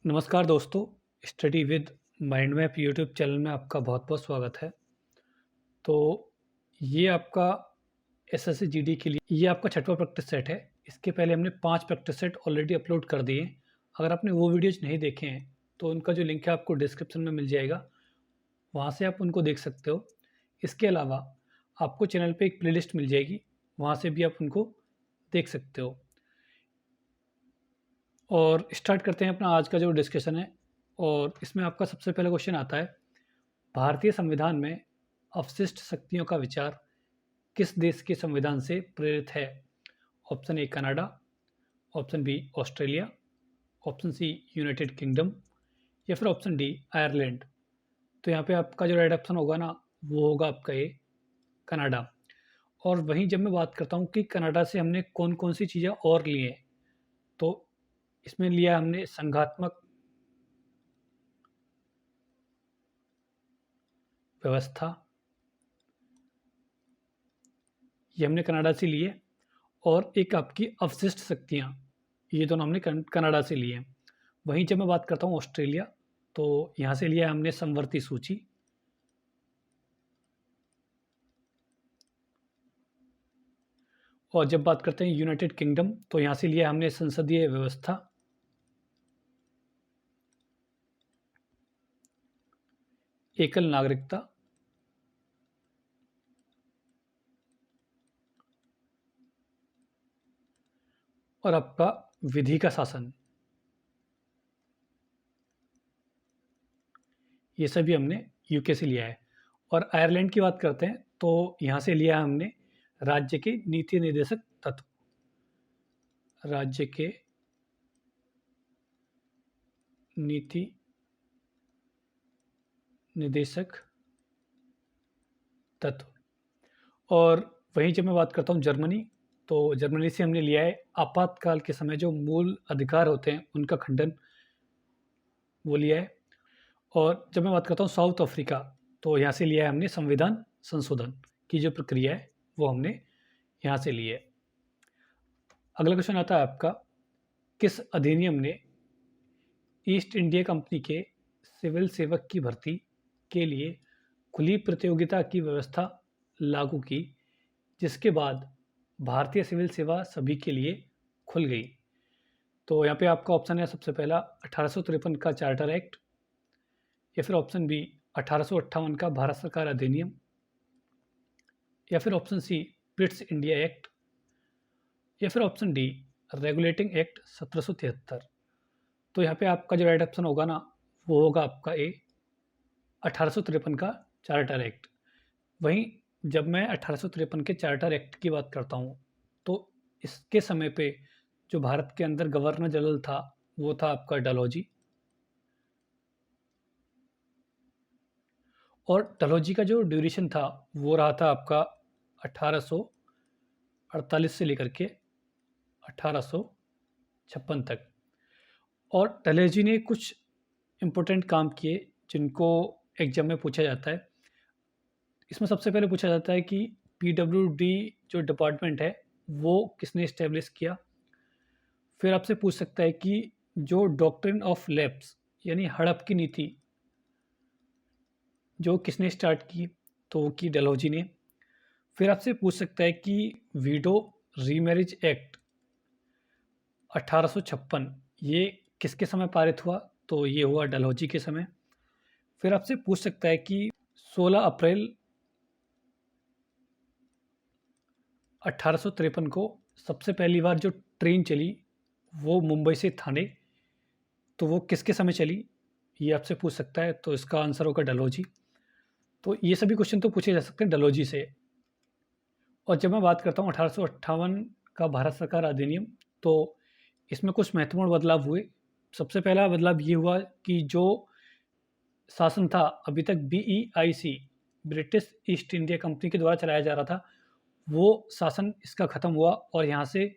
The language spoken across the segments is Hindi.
नमस्कार दोस्तों, study with mind map YouTube channel में आपका बहुत-बहुत स्वागत है। तो ये आपका एसएससी जीडी के लिए ये आपका छठवां प्रैक्टिस सेट है। इसके पहले हमने 5 प्रैक्टिस सेट ऑलरेडी अपलोड कर दिए हैं। अगर आपने वो वीडियोज़ नहीं देखे हैं, तो उनका जो लिंक है आपको डिस्क्रिप्शन में मिल जाएगा, वहाँ से आप उनको देख सकते हो। इसके अलावा आपको चैनल पे एक प्लेलिस्ट मिल जाएगी, वहाँ से भी आप उनको देख सकते हो। और स्टार्ट करते हैं अपना आज का जो डिस्कशन है और इसमें आपका सबसे पहला क्वेश्चन आता है, भारतीय संविधान में अवशिष्ट शक्तियों का विचार किस देश के संविधान से प्रेरित है? Option A Canada, option B Australia, option C United Kingdom या फिर ऑप्शन डी आयरलैंड। तो यहाँ पे आपका जो राइट ऑप्शन होगा ना, वो होगा आपका ए कनाडा। और वहीं जब मैं बात करता हूँ कि कनाडा से हमने कौन-कौन सी चीज़ें और ली हैं, तो इसमें लिया हमने संघात्मक व्यवस्था, ये हमने कनाडा से लिए। और एक आपकी अवशिष्ट शक्तियाँ, ये दोनों हमने कनाडा से लिए हैं। वहीं जब मैं बात करता हूँ ऑस्ट्रेलिया, तो यहाँ से लिया है हमने समवर्ती सूची। और जब बात करते हैं यूनाइटेड किंगडम, तो यहाँ से लिया हमने संसदीय व्यवस्था। एकल नागरिकता और आपका विधि का शासन, ये सभी हमने यूके से लिया है। और आयरलैंड की बात करते हैं, तो यहाँ से लिया है हमने राज्य के नीति निर्देशक तत्व, राज्य के नीति निर्देशक तत्व। और वहीं जब मैं बात करता हूँ जर्मनी, तो जर्मनी से हमने लिया है आपातकाल के समय जो मूल अधिकार होते हैं उनका खंडन, वो लिया है। और जब मैं बात करता हूँ साउथ अफ्रीका, तो यहाँ से लिया है हमने संविधान संशोधन की जो प्रक्रिया है, वो हमने यहाँ से ली है। अगला क्वेश्चन आता है आपका, किस अधिनियम ने ईस्ट इंडिया कंपनी के सिविल सेवक की भर्ती के लिए खुली प्रतियोगिता की व्यवस्था लागू की, जिसके बाद भारतीय सिविल सेवा सभी के लिए खुल गई? तो यहाँ पे आपका ऑप्शन है सबसे पहला 1853 का चार्टर एक्ट, या फिर ऑप्शन बी 1858 का भारत सरकार अधिनियम, या फिर option C Brits India act, या फिर ऑप्शन डी रेगुलेटिंग एक्ट 1773। तो यहाँ पे आपका जो राइट ऑप्शन होगा ना, वो होगा आपका ए 1853 का चार्टर एक्ट। वहीं जब मैं 1853 के चार्टर एक्ट की बात करता हूँ, तो इसके समय पे जो भारत के अंदर गवर्नर जनरल था, वो था आपका डलहौजी। और डलहौजी का जो ड्यूरेशन था, वो रहा था आपका 1848 से लेकर के 1856 तक। और डलहौजी ने कुछ इम्पोर्टेंट काम किए जिनको एग्जाम में पूछा जाता है। इसमें सबसे पहले पूछा जाता है कि पीडब्ल्यूडी जो डिपार्टमेंट है, वो किसने इस्टेब्लिश किया। फिर आपसे पूछ सकता है कि जो डॉक्ट्रिन ऑफ लैप्स यानी हड़प की नीति, जो किसने स्टार्ट की, तो वो की डलहौजी ने। फिर आपसे पूछ सकता है कि वीडो रीमैरिज एक्ट 1856 ये किसके समय पारित हुआ, तो ये हुआ डलहौजी के समय। फिर आपसे पूछ सकता है कि 16 अप्रैल 1853 को सबसे पहली बार जो ट्रेन चली, वो मुंबई से थाने, तो वो किसके समय चली, ये आपसे पूछ सकता है। तो इसका आंसर होगा डलहौजी। तो ये सभी क्वेश्चन तो पूछे जा सकते हैं डलहौजी से। और जब मैं बात करता हूँ 1858 का भारत सरकार अधिनियम, तो इसमें कुछ महत्वपूर्ण बदलाव हुए। सबसे पहला बदलाव ये हुआ कि जो शासन था अभी तक बीईआईसी, ब्रिटिश ईस्ट इंडिया कंपनी के द्वारा चलाया जा रहा था, वो शासन इसका ख़त्म हुआ और यहाँ से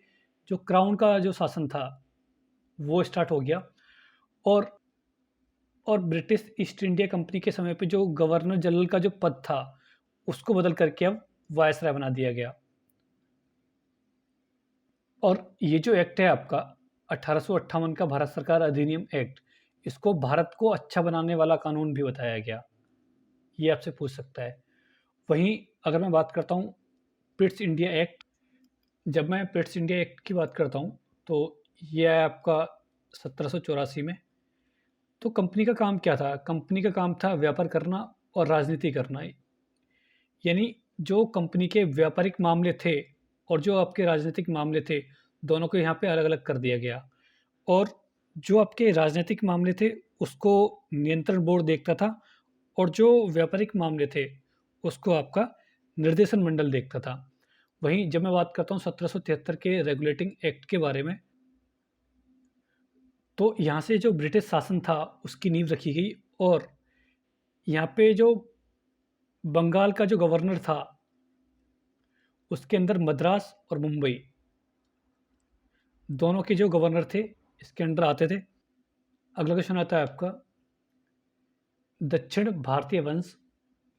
जो क्राउन का जो शासन था, वो स्टार्ट हो गया। और ब्रिटिश ईस्ट इंडिया कंपनी के समय पे जो गवर्नर जनरल का जो पद था, उसको बदल करके अब वायसराय बना दिया गया। और ये जो एक्ट है आपका 1858 का भारत सरकार अधिनियम एक्ट, इसको भारत को अच्छा बनाने वाला कानून भी बताया गया। ये आपसे पूछ सकता है। वहीं अगर मैं बात करता हूँ पिट्स इंडिया एक्ट, जब मैं पिट्स इंडिया एक्ट की बात करता हूँ, तो ये है आपका 1784 में। तो कंपनी का काम क्या था? कंपनी का काम था व्यापार करना और राजनीति करना। यानी जो कंपनी के व्यापारिक मामले थे और जो आपके राजनीतिक मामले थे, दोनों को यहाँ पे अलग-अलग कर दिया गया। और जो आपके राजनीतिक मामले थे, उसको नियंत्रण बोर्ड देखता था और जो व्यापारिक मामले थे, उसको आपका निर्देशन मंडल देखता था। वहीं जब मैं बात करता हूँ 1773 के रेगुलेटिंग एक्ट के बारे में, तो यहाँ से जो ब्रिटिश शासन था, उसकी नींव रखी गई और यहाँ पे जो बंगाल का जो गवर्नर था, उसके अंदर मद्रास और मुंबई दोनों के जो गवर्नर थे, इसके अंडर आते थे। अगला क्वेश्चन आता है आपका, दक्षिण भारतीय वंश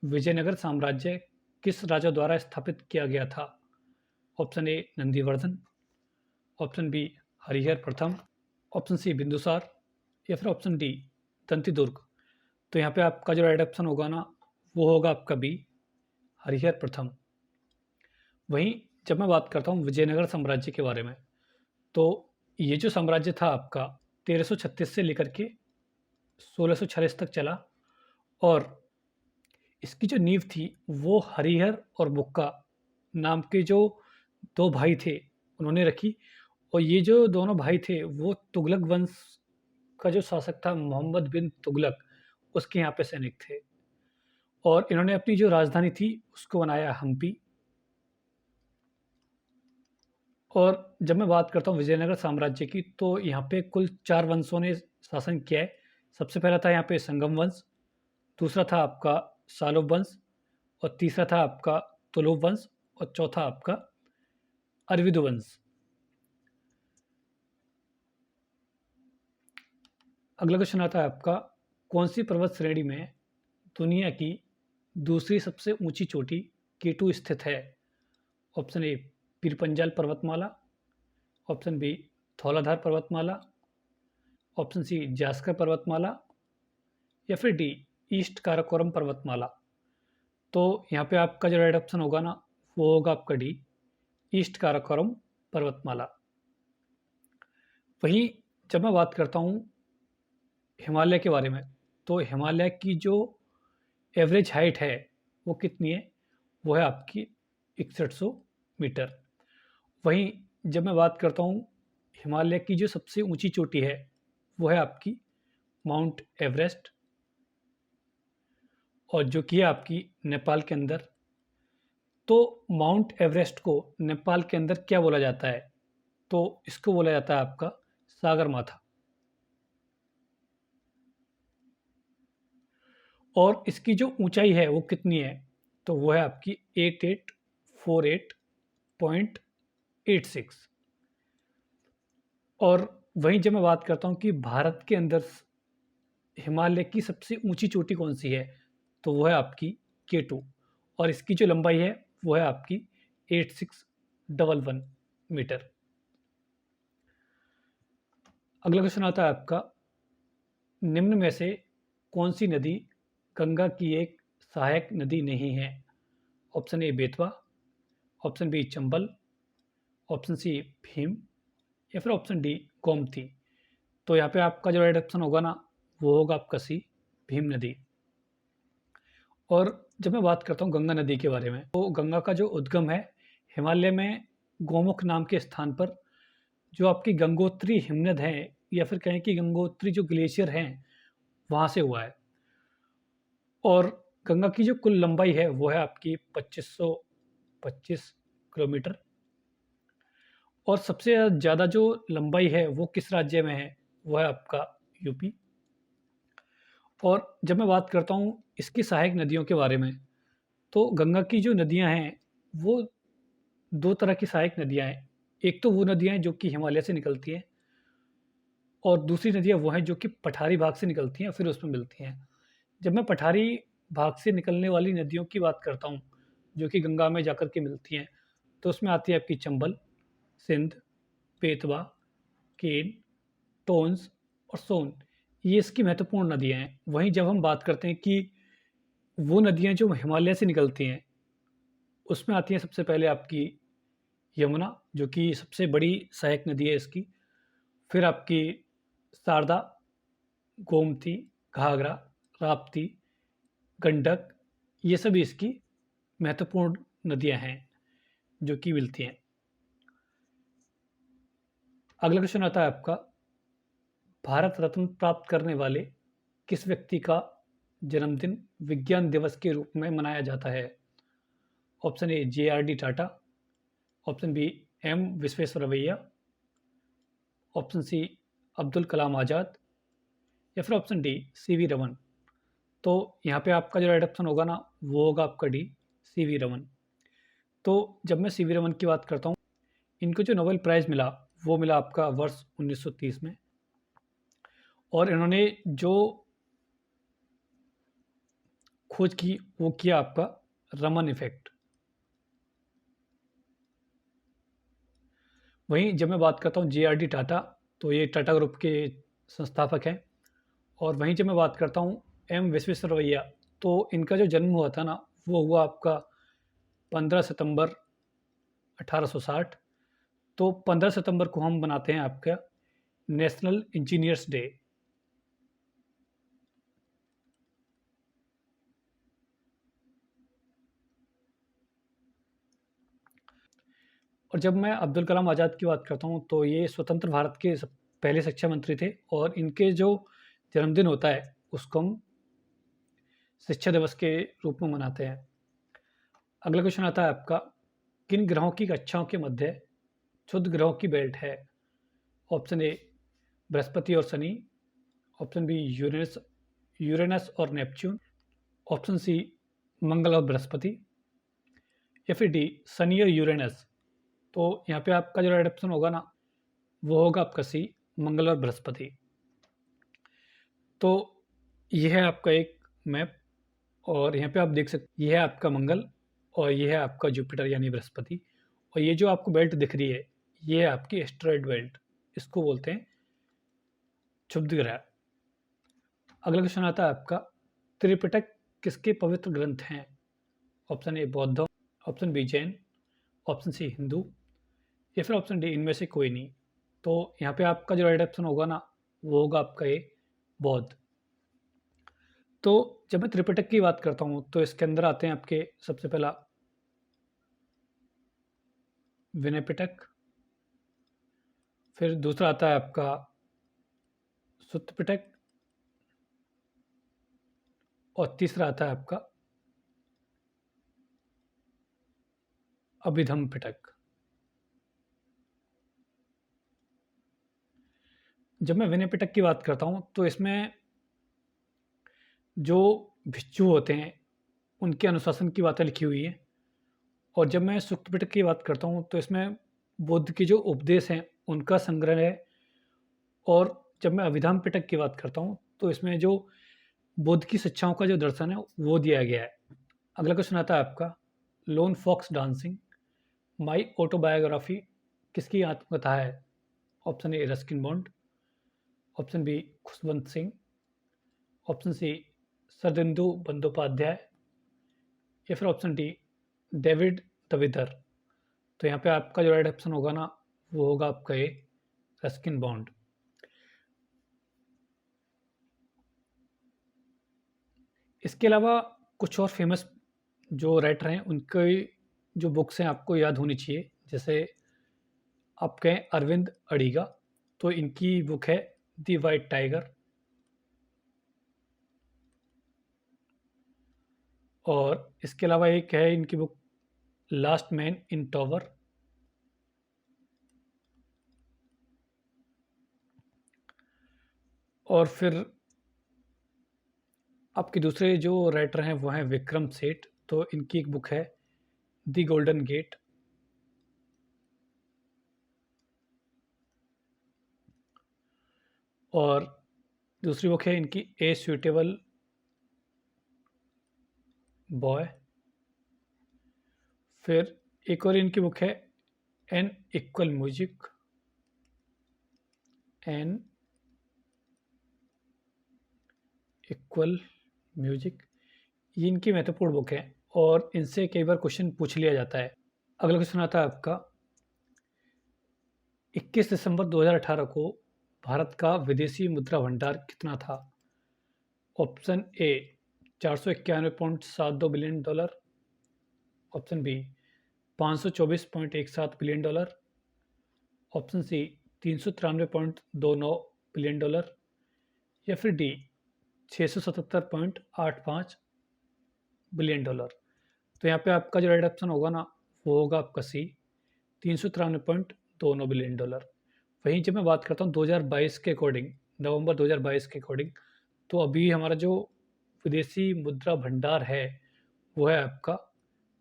विजयनगर साम्राज्य किस राजा द्वारा स्थापित किया गया था? Option A Nandivardhan, option B Harihar प्रथम, ऑप्शन सी बिंदुसार या फिर ऑप्शन डी दंतिदुर्ग। तो यहाँ पे आपका जो राइट ऑप्शन होगा ना, वो होगा आपका बी हरिहर प्रथम। वहीं जब मैं बात करता हूँ विजयनगर साम्राज्य के बारे में, तो ये जो साम्राज्य था आपका 1336 से लेकर के 1646 तक चला और इसकी जो नींव थी वो हरिहर और बुक्का नाम के जो दो भाई थे, उन्होंने रखी। और ये जो दोनों भाई थे वो तुगलक वंश का जो शासक था मोहम्मद बिन तुगलक, उसके यहाँ पे सैनिक थे और इन्होंने अपनी जो राजधानी थी उसको बनाया हम्पी। और जब मैं बात करता हूँ विजयनगर साम्राज्य की, तो यहाँ पे कुल 4 वंशों ने शासन किया है। सबसे पहला था यहाँ पे संगम वंश, दूसरा था आपका सालोब वंश और तीसरा था आपका तुलुप वंश और चौथा आपका अरविदु वंश। अगला क्वेश्चन आता है आपका, कौन सी पर्वत श्रेणी में दुनिया की दूसरी सबसे ऊंची चोटी केटू स्थित है? ऑप्शन ए पीरपंजाल पर्वतमाला, ऑप्शन बी धौलाधार पर्वतमाला, ऑप्शन सी जास्कर पर्वतमाला या फिर डी ईस्ट काराकोरम पर्वतमाला। तो यहाँ पे आपका जो राइट ऑप्शन होगा ना, वो होगा आपका डी ईस्ट काराकोरम पर्वतमाला। वहीं जब मैं बात करता हूँ हिमालय के बारे में, तो हिमालय की जो एवरेज हाइट है वो कितनी है? वो है आपकी 6100 मीटर। वहीं जब मैं बात करता हूँ हिमालय की जो सबसे ऊंची चोटी है, वो है आपकी माउंट एवरेस्ट और जो कि है आपकी नेपाल के अंदर। तो माउंट एवरेस्ट को नेपाल के अंदर क्या बोला जाता है? तो इसको बोला जाता है आपका सागरमाथा। और इसकी जो ऊंचाई है वो कितनी है? तो वो है आपकी 8848.86। और वहीं जब मैं बात करता हूँ कि भारत के अंदर हिमालय की सबसे ऊंची चोटी कौन सी है, तो वो है आपकी K2 और इसकी जो लंबाई है वो है आपकी 8611 मीटर। अगला क्वेश्चन आता है आपका, निम्न में से कौन सी नदी गंगा की एक सहायक नदी नहीं है? Option A Betwa, option B Chambal, option C Bhima या फिर ऑप्शन डी गोमती। तो यहाँ पे आपका जो राइट ऑप्शन होगा ना, वो होगा आपका सी भीम नदी। और जब मैं बात करता हूँ गंगा नदी के बारे में, तो गंगा का जो उद्गम है हिमालय में गोमुख नाम के स्थान पर, जो आपकी गंगोत्री हिमनद है या फिर कहें कि गंगोत्री जो ग्लेशियर हैं, वहाँ से हुआ है। और गंगा की जो कुल लंबाई है वो है आपकी 2525 किलोमीटर। और सबसे ज़्यादा जो लंबाई है वो किस राज्य में है? वो है आपका यूपी। और जब मैं बात करता हूँ इसकी सहायक नदियों के बारे में, तो गंगा की जो नदियाँ हैं वो 2 तरह की सहायक नदियाँ हैं। एक तो वो नदियाँ हैं जो कि हिमालय से निकलती हैं और दूसरी नदियाँ वो हैं जो कि पठारी भाग से निकलती हैं, फिर उसमें मिलती हैं। जब मैं पठारी भाग से निकलने वाली नदियों की बात करता हूँ, जो कि गंगा में जाकर के मिलती हैं, तो उसमें आती है आपकी चंबल, सिंध, बेतवा, केन, टोंस और सोन। ये इसकी महत्वपूर्ण नदियाँ हैं। वहीं जब हम बात करते हैं कि वो नदियाँ जो हिमालय से निकलती हैं, उसमें आती हैं सबसे पहले आपकी यमुना, जो कि सबसे बड़ी सहायक नदी है इसकी। फिर आपकी शारदा, गोमती, घाघरा, राप्ती, गंडक, ये सभी इसकी महत्वपूर्ण नदियाँ हैं, जो कि मिलती हैं। अगला क्वेश्चन आता है आपका, भारत रत्न प्राप्त करने वाले किस व्यक्ति का जन्मदिन विज्ञान दिवस के रूप में मनाया जाता है? Option A J R D. Tata, option B M Visvesvaraya, option C Abdul Kalam Azad, या फिर option D C V Raman. तो यहाँ पे आपका जो राइट ऑप्शन होगा ना, वो होगा आपका डी सी वी रमन। तो जब मैं सी वी रमन की बात करता हूँ, इनको जो नोबेल प्राइज़ मिला, वो मिला आपका वर्ष 1930 में। और इन्होंने जो खोज की, वो किया आपका रमन इफेक्ट। वहीं जब मैं बात करता हूँ जे.आर.डी. टाटा, तो ये टाटा ग्रुप के संस्थापक हैं। और वहीं जब मैं बात करता हूँ एम विश्वेश्वरैया, तो इनका जो जन्म हुआ था ना, वो हुआ आपका 15 सितंबर 1860। तो 15 सितंबर को हम बनाते हैं आपका नेशनल इंजीनियर्स डे। और जब मैं अब्दुल कलाम आज़ाद की बात करता हूँ, तो ये स्वतंत्र भारत के पहले शिक्षा मंत्री थे। और इनके जो जन्मदिन होता है, उसको हम शिक्षा दिवस के रूप में मनाते हैं। अगला क्वेश्चन आता है आपका, किन ग्रहों की कक्षाओं के मध्य क्षुद्र ग्रहों की बेल्ट है? ऑप्शन ए बृहस्पति और Shani, option B Uranus Uranus और नेपच्यून, ऑप्शन सी मंगल और बृहस्पति, या फिर डी शनि और यूरेनस। तो यहाँ पे आपका जो राइट ऑप्शन होगा ना, वो होगा आपका सी मंगल और बृहस्पति। तो यह है आपका एक मैप। और यहाँ पे आप देख सकते, ये है आपका मंगल और ये है आपका जुपिटर यानी बृहस्पति। और ये जो आपको बेल्ट दिख रही है, ये है आपकी एस्टेरॉयड बेल्ट, इसको बोलते हैं क्षुब्ध ग्रह। अगला क्वेश्चन आता है आपका, त्रिपिटक किसके पवित्र ग्रंथ हैं? Option A Bauddh, option B Jain, option C Hindu, या फिर ऑप्शन डी इनमें से कोई नहीं। तो यहाँ पे आपका जो राइट ऑप्शन होगा ना, वो होगा आपका ए बौद्ध। तो जब मैं त्रिपिटक की बात करता हूँ, तो इसके अंदर आते हैं आपके सबसे पहला विनय पिटक, फिर दूसरा आता है आपका सुत्त पिटक, और तीसरा आता है आपका अभिधम पिटक। जब मैं विनय पिटक की बात करता हूँ, तो इसमें जो भिक्षु होते हैं, उनके अनुशासन की बातें लिखी हुई हैं। और जब मैं सुत्त पिटक की बात करता हूँ, तो इसमें बुद्ध के जो उपदेश हैं, उनका संग्रह है। और जब मैं अभिधाम पिटक की बात करता हूँ, तो इसमें जो बुद्ध की शिक्षाओं का जो दर्शन है, वो दिया गया है। अगला क्वेश्चन आता है आपका, lone fox dancing my autobiography किसकी आत्मकथा है? Option A Ruskin Bond, option B Khushwant Singh, option C Saradindu Bandopadhyay, या फिर ऑप्शन डी डेविड दविदर। तो यहाँ पे आपका जो राइट ऑप्शन होगा ना, वो होगा आपका ए रस्किन बॉन्ड। इसके अलावा कुछ और फेमस जो राइटर हैं, उनकी जो बुक्स हैं आपको याद होनी चाहिए। जैसे आप कहें अरविंद अडिगा, तो इनकी बुक है दी वाइट टाइगर। और इसके अलावा एक है इनकी book last man in tower. और फिर आपके दूसरे जो राइटर हैं, वो हैं विक्रम सेठ। तो इनकी एक बुक है दी गोल्डन गेट। और दूसरी बुक है इनकी ए सूटेबल बॉय। फिर एक और इनकी बुक है an equal music, an equal music, ये इनकी महत्वपूर्ण बुक है और इनसे कई बार क्वेश्चन पूछ लिया जाता है। अगला क्वेश्चन आता है आपका, 21 दिसंबर 2018 को भारत का विदेशी मुद्रा भंडार कितना था? Option A 491.72 billion dollar, option B 524.17 billion dollar, option C 393.29 billion dollar, या फिर डी 677.85 बिलियन डॉलर। तो यहाँ पे आपका जो राइट ऑप्शन होगा ना, वो होगा आपका सी 393.29 बिलियन डॉलर। वहीं जब मैं बात करता हूँ 2022 के अकॉर्डिंग, नवंबर 2022 के अकॉर्डिंग, तो अभी हमारा जो विदेशी मुद्रा भंडार है वो है आपका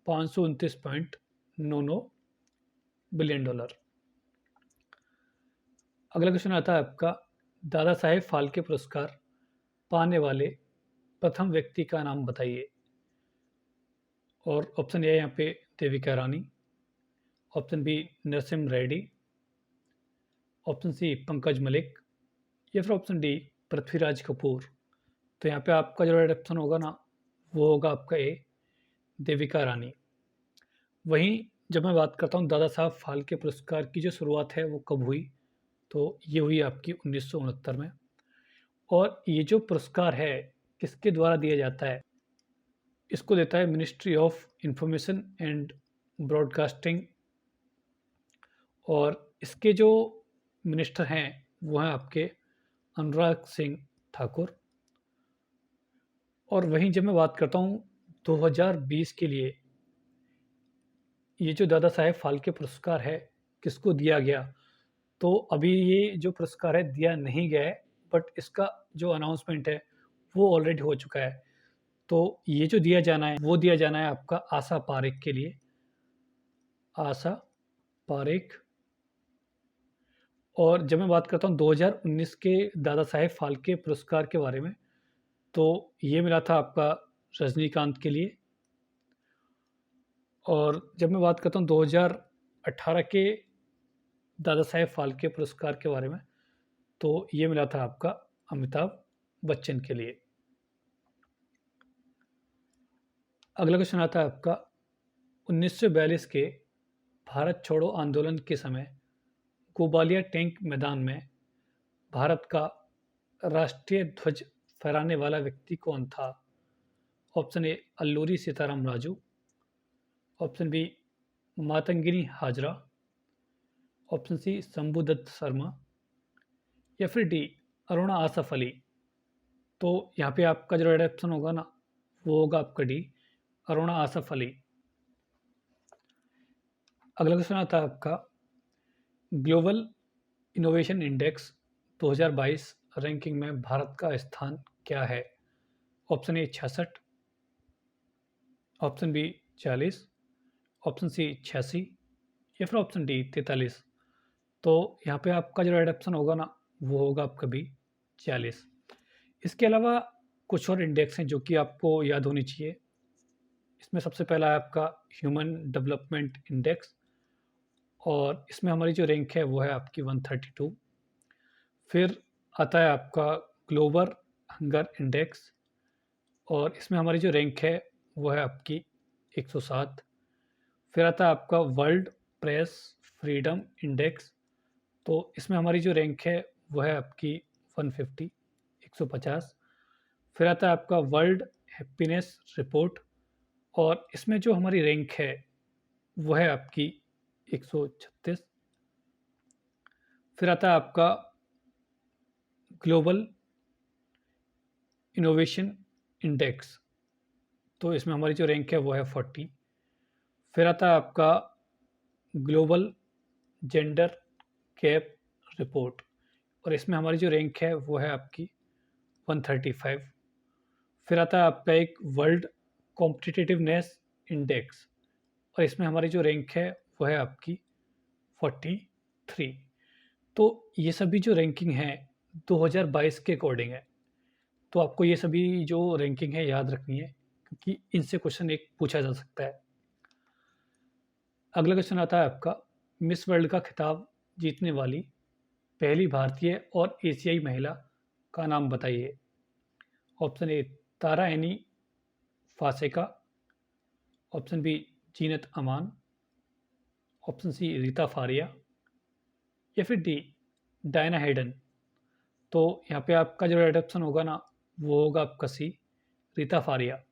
529.99 बिलियन डॉलर। अगला क्वेश्चन आता है आपका, दादा साहेब फाल्के पुरस्कार पाने वाले प्रथम व्यक्ति का नाम बताइए। और ऑप्शन ए यहाँ पे Devika Rani, option B Narasimha Reddy, option C Pankaj Mallick, या फिर ऑप्शन डी पृथ्वीराज कपूर। तो यहाँ पे आपका जो राइट ऑप्शन होगा ना, वो होगा आपका ए देविका रानी। वहीं जब मैं बात करता हूँ दादा साहब फाल्के पुरस्कार की जो शुरुआत है वो कब हुई, तो ये हुई आपकी 1969 में। और ये जो पुरस्कार है किसके द्वारा दिया जाता है? इसको देता है ministry of information and broadcasting, और इसके जो मिनिस्टर हैं वो हैं आपके अनुराग सिंह ठाकुर। और वहीं जब मैं बात करता हूँ 2020 के लिए, ये जो दादा साहेब फाल्के पुरस्कार है किसको दिया गया, तो अभी ये जो पुरस्कार है दिया नहीं गया है, बट इसका जो अनाउंसमेंट है वो ऑलरेडी हो चुका है। तो ये जो दिया जाना है वो दिया जाना है आपका आशा पारेख के लिए, आशा पारेख। और जब मैं बात करता हूँ 2019 के दादा साहेब फाल्के पुरस्कार के बारे में, तो ये मिला था आपका रजनीकांत के लिए। और जब मैं बात करता हूँ 2018 के दादा साहेब फाल्के पुरस्कार के बारे में, तो ये मिला था आपका अमिताभ बच्चन के लिए। अगला क्वेश्चन आता है आपका, 1942 के भारत छोड़ो आंदोलन के समय गोबालिया टैंक मैदान में भारत का राष्ट्रीय ध्वज फहराने वाला व्यक्ति कौन था? Option A Alluri Sitarama Raju, option B Matangini Hazra, option C Shambhudatta Sharma, या फिर डी अरुणा आसफ अली। तो यहाँ पे आपका जो राइट ऑप्शन होगा ना, वो होगा आपका डी अरुणा आसफ अली। अगला क्वेश्चन आता है आपका, ग्लोबल इनोवेशन इंडेक्स 2022 रैंकिंग में भारत का स्थान क्या है? Option A 66, option B 40, option C 86, या फिर ऑप्शन डी 43। तो यहाँ पे आपका जो राइट ऑप्शन होगा ना, वो होगा आपका बी 40। इसके अलावा कुछ और इंडेक्स हैं जो कि आपको याद होनी चाहिए। इसमें सबसे पहला है आपका ह्यूमन डेवलपमेंट इंडेक्स, और इसमें हमारी जो रैंक है वो है आपकी 132। फिर आता है आपका ग्लोबल हंगर इंडेक्स, और इसमें हमारी जो रैंक है वो है आपकी 107। फिर आता है आपका वर्ल्ड प्रेस फ्रीडम इंडेक्स, तो इसमें हमारी जो रैंक है वो है आपकी 150, 150। फिर आता है आपका वर्ल्ड हैप्पीनेस रिपोर्ट, और इसमें जो हमारी रैंक है वो है आपकी 136। फिर आता है आपका ग्लोबल इनोवेशन इंडेक्स, तो इसमें हमारी जो रैंक है वो है 40। फिर आता है आपका ग्लोबल जेंडर गैप रिपोर्ट, और इसमें हमारी जो रैंक है वो है आपकी 135। फिर आता है आपका एक वर्ल्ड कॉम्पिटिटिवनेस इंडेक्स, और इसमें हमारी जो रैंक है वो है आपकी 43। तो ये सभी जो रैंकिंग है 2022 के अकॉर्डिंग है। तो आपको ये सभी जो रैंकिंग है याद रखनी है, क्योंकि इनसे क्वेश्चन एक पूछा जा सकता है। अगला क्वेश्चन आता है आपका, मिस वर्ल्ड का खिताब जीतने वाली पहली भारतीय और एशियाई महिला का नाम बताइए। Option A Tara Anne Fonseca, option B Zeenat Aman, option C Reita Faria, या फिर डी डायना हेडन। तो यहाँ पे आपका जो राइट ऑप्शन होगा ना, वो होगा आपका सी रीता फारिया।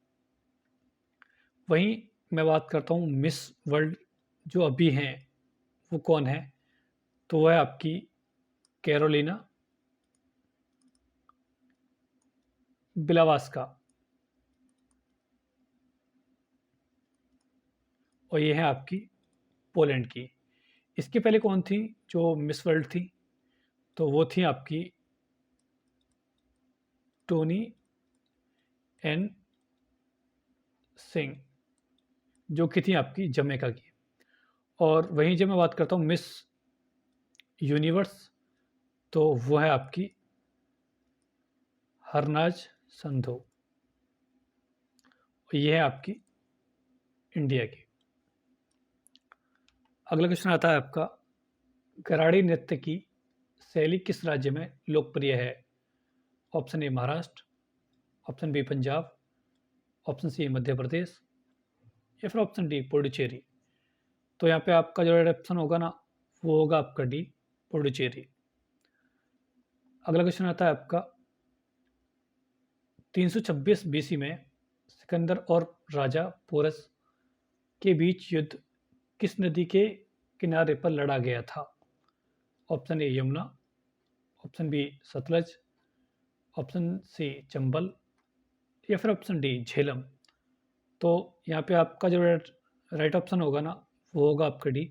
वहीं मैं बात करता हूँ मिस वर्ल्ड जो अभी हैं वो कौन है, तो वह है आपकी कैरोलिना बिलावास्का, और ये है आपकी पोलैंड की। इसके पहले कौन थी जो मिस वर्ल्ड थी, तो वो थी आपकी टोनी एन सिंह, जो कि थी आपकी जमैका की। और वहीं जब मैं बात करता हूँ मिस यूनिवर्स, तो वो है आपकी हरनाज संधू, और ये है आपकी इंडिया की। अगला क्वेश्चन आता है आपका, कराड़ी नृत्य की शैली किस राज्य में लोकप्रिय है? Option A Maharashtra, option B Punjab, option C Madhya Pradesh, या फिर ऑप्शन डी पुडुचेरी। तो यहाँ पे आपका जो ऑप्शन होगा ना, वो होगा आपका डी पुडुचेरी। अगला क्वेश्चन आता है आपका, 326 बीसी में सिकंदर और राजा पोरस के बीच युद्ध किस नदी के किनारे पर लड़ा गया था? Option A Yamuna, option B Satluj, option C Chambal, या फिर ऑप्शन डी झेलम। तो यहाँ पे आपका जो राइट ऑप्शन होगा ना, वो होगा आपका डी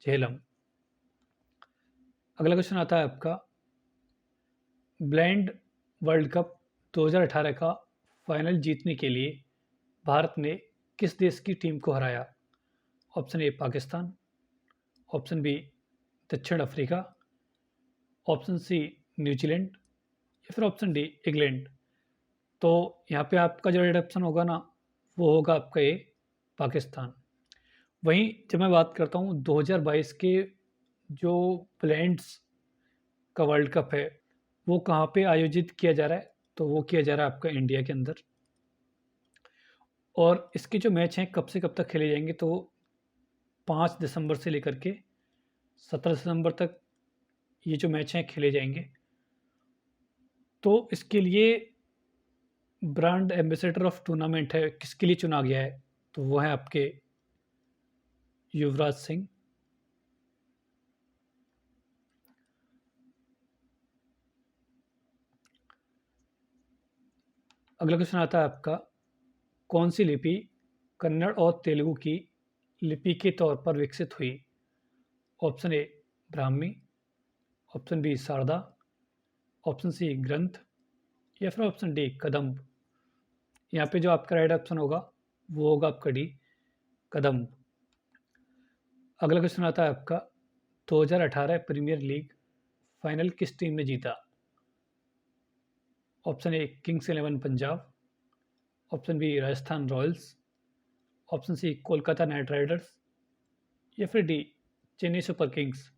झेलम। अगला क्वेश्चन आता है आपका, ब्लाइंड वर्ल्ड कप 2018 का फाइनल जीतने के लिए भारत ने किस देश की टीम को हराया? Option A Pakistan, option B दक्षिण अफ्रीका, ऑप्शन सी न्यूजीलैंड, या फिर ऑप्शन डी इंग्लैंड। तो यहाँ पे आपका जो राइट ऑप्शन होगा ना, वो होगा आपका ए पाकिस्तान। वहीं जब मैं बात करता हूँ 2022 के जो ब्लाइंड्स का वर्ल्ड कप है, वो कहाँ पे आयोजित किया जा रहा है, तो वो किया जा रहा है आपका इंडिया के अंदर। और इसके जो मैच हैं कब से कब तक खेले जाएंगे, तो 5 दिसंबर से लेकर के 17 दिसंबर तक ये जो मैच हैं खेले जाएंगे। तो इसके लिए ब्रांड एम्बेसडर ऑफ टूर्नामेंट है किसके लिए चुना गया है, तो वो है आपके युवराज सिंह। अगला क्वेश्चन आता है आपका, कौन सी लिपि कन्नड़ और तेलुगु की लिपि के तौर पर विकसित हुई? Option A Brahmi, option B Sharada, option C Grantha, या फिर ऑप्शन डी कदम्ब। यहाँ पे जो आपका राइट ऑप्शन होगा, वो होगा आपका डी कदम्ब। अगला क्वेश्चन आता है आपका, 2018 प्रीमियर लीग फाइनल किस टीम ने जीता? Option A kings 11 Punjab, option B Rajasthan royals, option C Kolkata knight riders, या फिर डी चेन्नई सुपर किंग्स।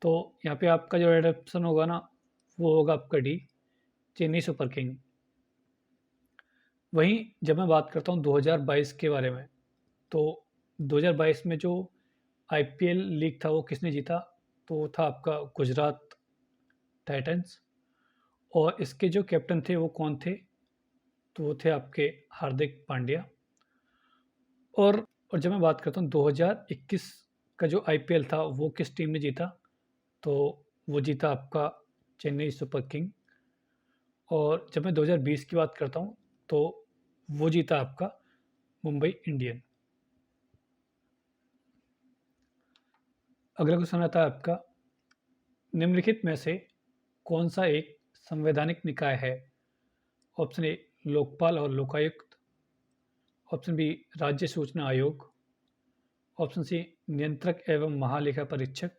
तो यहाँ पे आपका जो राइट ऑप्शन होगा ना, वो होगा आपका डी चेन्नई सुपर किंग। वहीं जब मैं बात करता हूँ 2022 के बारे में, तो 2022 में जो आईपीएल लीग था वो किसने जीता, तो वो था आपका गुजरात टाइटंस। और इसके जो कैप्टन थे वो कौन थे, तो वो थे आपके हार्दिक पांड्या। और और जब मैं बात करता हूँ 2021 का जो आईपीएल था वो किस टीम ने जीता, तो वो जीता आपका चेन्नई सुपर किंग। और जब मैं 2020 की बात करता हूँ, तो वो जीता आपका मुंबई इंडियन। अगला क्वेश्चन आता है आपका, निम्नलिखित में से कौन सा एक संवैधानिक निकाय है? ऑप्शन ए लोकपाल और लोकायुक्त, ऑप्शन बी राज्य सूचना आयोग, ऑप्शन सी नियंत्रक एवं महालेखा परीक्षक,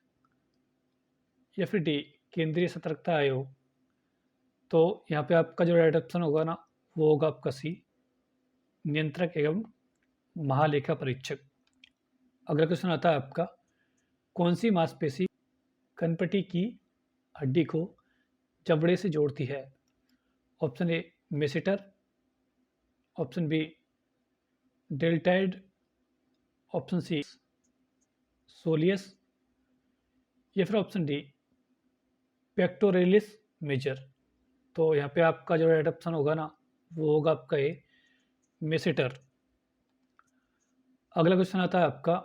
या फिर डी केंद्रीय सतर्कता आयोग। तो यहाँ पे आपका जो राइट ऑप्शन होगा ना, वो होगा आपका सी नियंत्रक एवं महालेखा परीक्षक। अगला क्वेश्चन आता है आपका, कौन सी मांसपेशी कनपटी की हड्डी को जबड़े से जोड़ती है? Option A masseter, option B deltoid, option C soleus, या फिर ऑप्शन डी पेक्टोरेलिस मेजर। तो यहाँ पे आपका जो राइट ऑप्शन होगा ना, वो होगा आपका ए मेसिटर। अगला क्वेश्चन आता है आपका,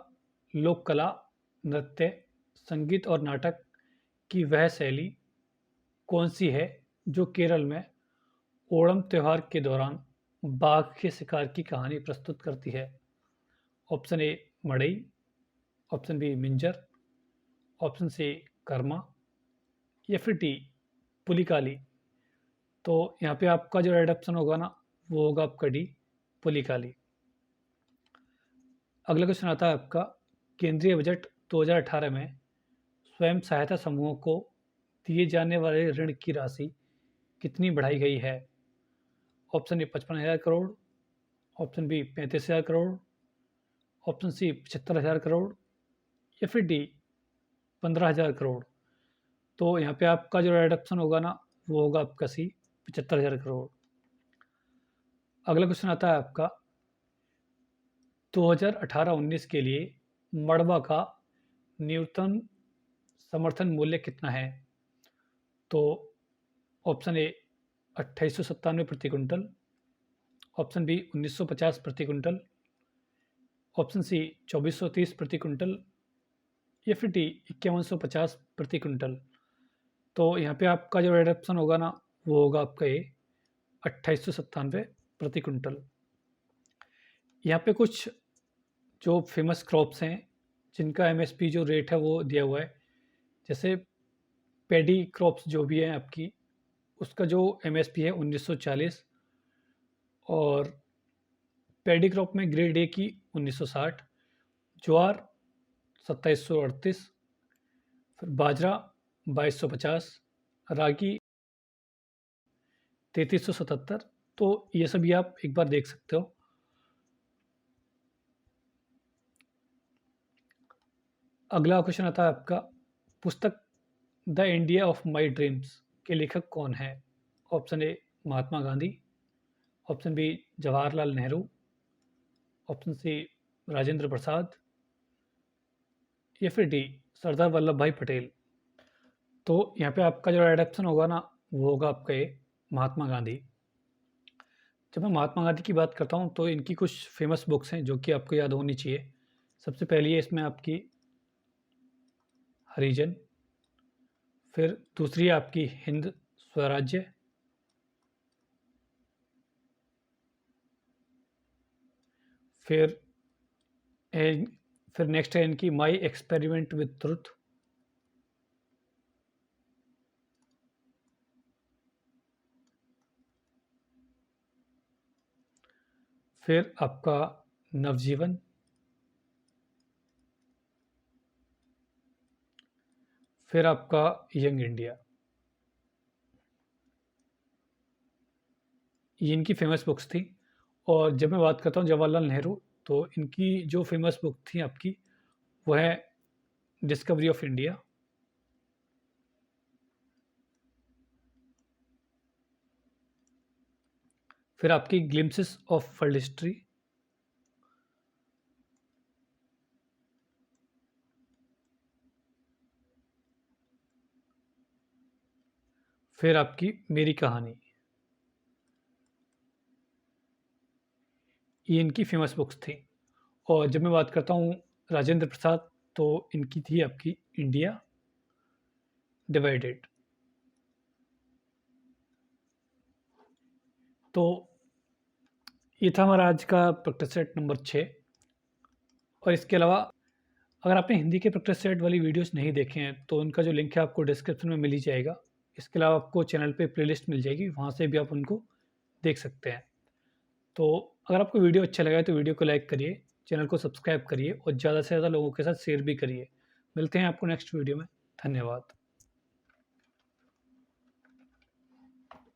लोक कला, नृत्य, संगीत और नाटक की वह शैली कौन सी है जो केरल में ओणम त्योहार के दौरान बाघ के शिकार की कहानी प्रस्तुत करती है? Option A Madai, option B Minjar, option C Karma, या फिर डी पुलिकाली। तो यहाँ पे आपका जो राइट ऑप्शन होगा ना, वो होगा आपका डी पुलिकाली। अगला क्वेश्चन आता है आपका, केंद्रीय बजट 2018 में स्वयं सहायता समूहों को दिए जाने वाले ऋण की राशि कितनी बढ़ाई गई है? Option A 55,000 crore, option B 35,000 crore, option C 75,000 crore, या फिर डी 15,000 करोड़। तो यहाँ पे आपका जो राइट ऑप्शन होगा ना, वो होगा आपका सी 75,000 करोड़। अगला क्वेश्चन आता है आपका, 2018-19 के लिए मड़वा का न्यूनतम समर्थन मूल्य कितना है? तो ऑप्शन ए 2897 प्रति कुंटल, ऑप्शन बी 1950 प्रति कुंटल, ऑप्शन सी 2430 प्रति कुंटल, या फिर डी 5150 प्रति कुंटल। तो यहाँ पे आपका जो राइट ऑप्शन होगा ना, वो होगा आपका ए 2897 प्रति कुंटल। यहाँ पे कुछ जो फेमस क्रॉप्स हैं जिनका एमएसपी जो रेट है वो दिया हुआ है, जैसे पैडी क्रॉप्स जो भी हैं आपकी, उसका जो एमएसपी है 1940, और पैडी क्रॉप में ग्रेड ए की 1960, ज्वार 2738, फिर बाजरा 2250, रागी 3377। तो ये सभी आप एक बार देख सकते हो। अगला क्वेश्चन आता है आपका, पुस्तक the India of my dreams के लेखक कौन है? Option A Mahatma Gandhi, option B Jawaharlal Nehru, option C Rajendra Prasad, या फिर डी सरदार वल्लभ भाई पटेल। तो यहाँ पे आपका जो राइट ऑप्शन होगा ना, वो होगा आपका ए महात्मा गांधी। जब मैं महात्मा गांधी की बात करता हूँ तो इनकी कुछ फेमस बुक्स हैं जो कि आपको याद होनी चाहिए। सबसे पहली है इसमें आपकी हरिजन, फिर दूसरी है आपकी हिंद स्वराज्य, फिर फिर नेक्स्ट है इनकी माई एक्सपेरिमेंट विद ट्रुथ, फिर आपका नवजीवन, फिर आपका यंग इंडिया। ये इनकी फेमस बुक्स थी। और जब मैं बात करता हूँ जवाहरलाल नेहरू, तो इनकी जो फेमस बुक थी आपकी, वो है डिस्कवरी ऑफ इंडिया, फिर आपकी ग्लिम्सेस ऑफ वर्ल्ड हिस्ट्री, फिर आपकी मेरी कहानी। ये इनकी फेमस बुक्स थी। और जब मैं बात करता हूँ राजेंद्र प्रसाद, तो इनकी थी आपकी इंडिया डिवाइडेड। तो ये था हमारा आज का प्रैक्टिस सेट नंबर 6। और इसके अलावा अगर आपने हिंदी के प्रैक्टिस सेट वाली वीडियोस नहीं देखे हैं तो उनका जो लिंक है आपको डिस्क्रिप्शन में मिल ही जाएगा। इसके अलावा आपको चैनल पे प्लेलिस्ट मिल जाएगी, वहाँ से भी आप उनको देख सकते हैं। तो अगर आपको वीडियो अच्छा लगा है तो वीडियो को लाइक करिए, चैनल को सब्सक्राइब करिए और ज़्यादा से ज़्यादा लोगों के साथ शेयर भी करिए। मिलते हैं आपको नेक्स्ट वीडियो में। धन्यवाद।